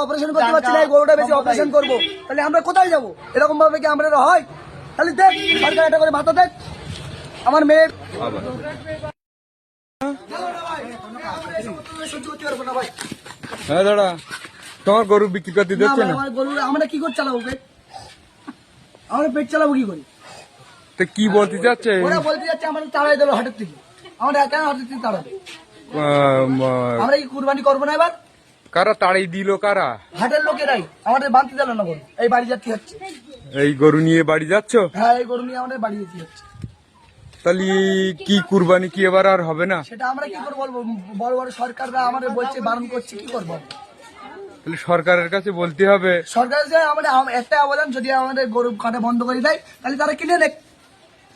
Operation করতে পারছি না, গরুটা বেশি অপারেশন করবো, তাহলে আমরা কোথায় যাবো? এরকম ভাবে কি আমরা হয়? তাহলে দেখ সরকার একটা করে ভাতা দেখ আমার মেয়ের। হ্যাঁ দাদা, তোমার গরু বিক্রি করতে দিচ্ছে না? আমার গরু আমরা কি করে চালাবো পেট? আমরা পেট চালাবো কি করি? তো কি বলতে চাচ্ছে? ওরা বলতে যাচ্ছে আমাদের তাড়াই দিল হাটের থেকে। আমরা কেন হাটের থেকে তাড়াবে? আমরা কি কুরবানি করবো না এবার? কারা তাড়িয়ে দিল? কারা? হাটের লোকেরাই আমাদের বাঁধতে দিল না গরু। এই বাড়ি যাচ্ছি হচ্ছে। এই গরু নিয়ে বাড়ি যাচ্ছ? হ্যাঁ, এই গরু নিয়ে আমাদের বাড়ি যেতে হচ্ছে। তাহলে কি কুরবানি কি এবার আর হবে না? সেটা আমরা কি করে বলবো? বড় বড় সরকাররা আমাদের বলছে, বারণ করছে, কি করবো? তাহলে সরকারের কাছে বলতে হবে। সরকার যে আমাদের একটা আবেদন, যদি আমাদের গরু কাটা বন্ধ করে দেয় তাহলে তারা কিনে নেয়,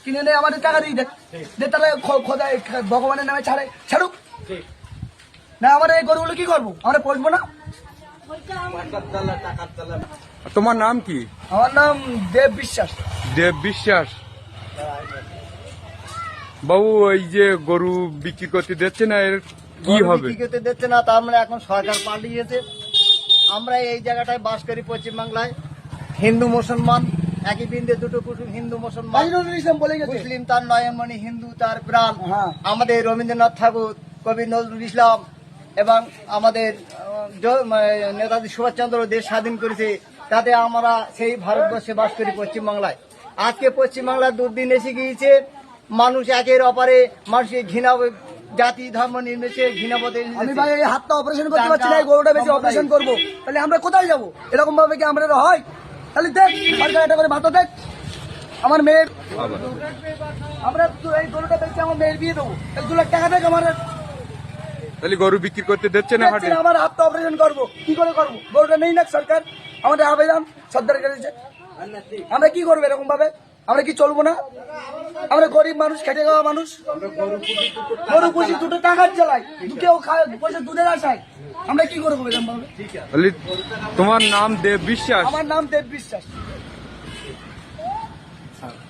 কিনে নেয় আমাদের টাকা দিয়ে দেয়, তারা খোদায় ভগবানের নামে ছাড়ুক না। আমাদের এই গরুগুলো কি করবো? আমরা পড়বো না? তোমার নাম কি? আমার নাম দেব বিশ্বাস। দেব বিশ্বাস। বাবু, এই যে গরু বিক্রি করতে দিচ্ছে না, এর কি হবে? বিক্রি করতে দিচ্ছে না, তা আমরা এখন সরকার পাল্টিয়েছে। আমরা এই জায়গাটায় বাস করি পশ্চিমবাংলায়, হিন্দু মুসলমান একই বিন্দে দুটো কুটুম, হিন্দু মুসলমান। বলে গেছে মুসলিম তার নয়নমণি, হিন্দু তার প্রাণ। হ্যাঁ। আমাদের রবীন্দ্রনাথ ঠাকুর, কবি নজরুল ইসলাম এবং আমাদের নেতাজি সুভাষচন্দ্র দেশ স্বাধীন করেছে, তাতে আমরা সেই ভারতবর্ষে বাস করি পশ্চিমবাংলায়। আজকে পশ্চিমবাংলার দুর্দিন এসে গিয়েছে, মানুষ একের অপরে মানুষের ঘৃণা, জাতি ধর্ম নির্বিশেষে ঘৃণাপথে। আমি ভাই এই হাতটা অপারেশন করতে পারছি না, গরুটা বেশি অপারেশন করবো, তাহলে আমরা কোথায় যাবো? এরকম ভাবে কি আমরা হয়? তাহলে দেখ সরকার একটা করে ভাতা দেখ আমার মেয়ের। আমরা এই গরুটা বেশি আমার মেয়ের বিয়ে দেবো, 2 লাখ টাকা দেখ আমার। তাহলে গরু বিক্রি করতে দিচ্ছে না হাটে? আমার হাতটা অপারেশন করবো, কি করে করবো? গরুটা নেই না সরকার, আমাদের আবেদন সরকারের কাছে। আমরা কি করবো এরকম ভাবে? আমরা কি চলবো না? আমরা গরিব মানুষ, খেটে খাওয়া মানুষ, গরু পুষি, দুটো টাকার জ্বালাই, কেউ পয়সা দুধের আশায়। আমরা কি করবো এরকম ভাবে? তাহলে তোমার নাম দেব বিশ্বাস? আমার নাম দেব বিশ্বাস।